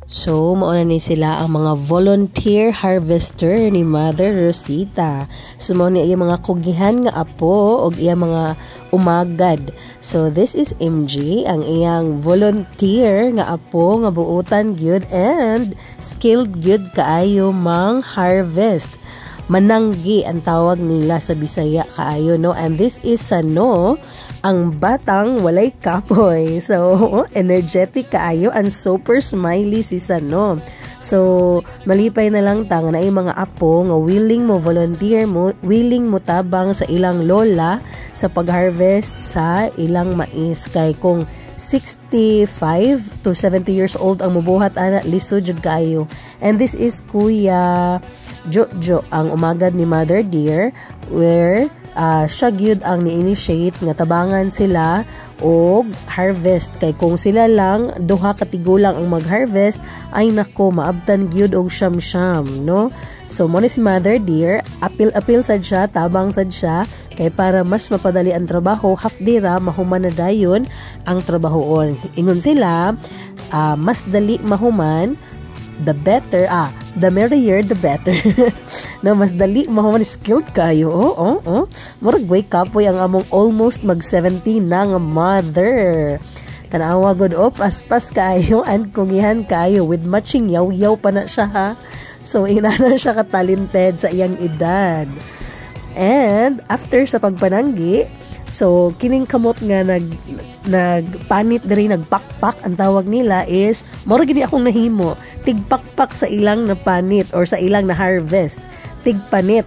So, mauna ni sila ang mga volunteer harvester ni Mother Rosita. So, mauna iya mga kugihan nga apo o iya mga umagad. So, this is MJ, ang iyang volunteer nga apo nga buutan gyud and skilled gyud kaayo mang harvest. Mananggi ang tawag nila sa Bisaya kaayo, no? And this is ang batang walay kapoy. So, energetic kaayo and super smiley si Sano. So, malipay na lang tang na mga apo nga willing mo volunteer mo, willing mo tabang sa ilang lola sa pag-harvest sa ilang mais. Kay kung 65 to 70 years old ang mubuhat ana, lisod jud kaayo. And this is Kuya Jojo, ang umagad ni Mother Dear, where siya gyud ang ni-initiate nga tabangan sila og harvest. Kay kung sila lang duha ka tigulang ang mag-harvest, ay nako maabtan gyud og siyam-siyam, no? So mo ni si Mother Dear, apil sad siya, tabang sad siya, kay para mas mapadali ang trabaho, half day ra mahuman na dayon ang trabahoon. Ingon sila, mas dali mahuman, the better, the merrier, the better. No, mas dali mahuman, skilled kayo. Murag wake up po ang among almost mag-70 na nga mother. Tanawa good paspas kayo and kungihan kayo with matching yaw-yaw pa na siya, ha. So, inana siya ka-talented sa iyang edad. And after sa pagpananggi, so kining kamot nga nagpanit diri, nagpakpak ang tawag nila is mura gini akong nahimo, tigpakpak sa ilang na panit or sa ilang na harvest, tigpanit.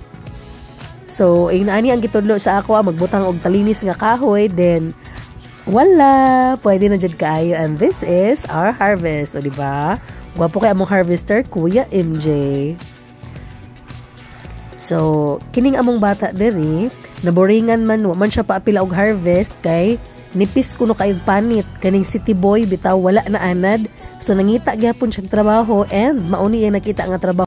So inaani ang gitudlo sa ako, magbutang og talinis nga kahoy, then wala, pwede na jud kaayo. And this is our harvest, o diba? Gwapo kay among harvester, Kuya MJ. So, kining among bata diri, naboringan man siya paapila og harvest kay nipis kuno kay panit. Kaning city boy bitaw wala na anad. So nangita gyapon siya trabaho and mauni ang nakita nga trabaho.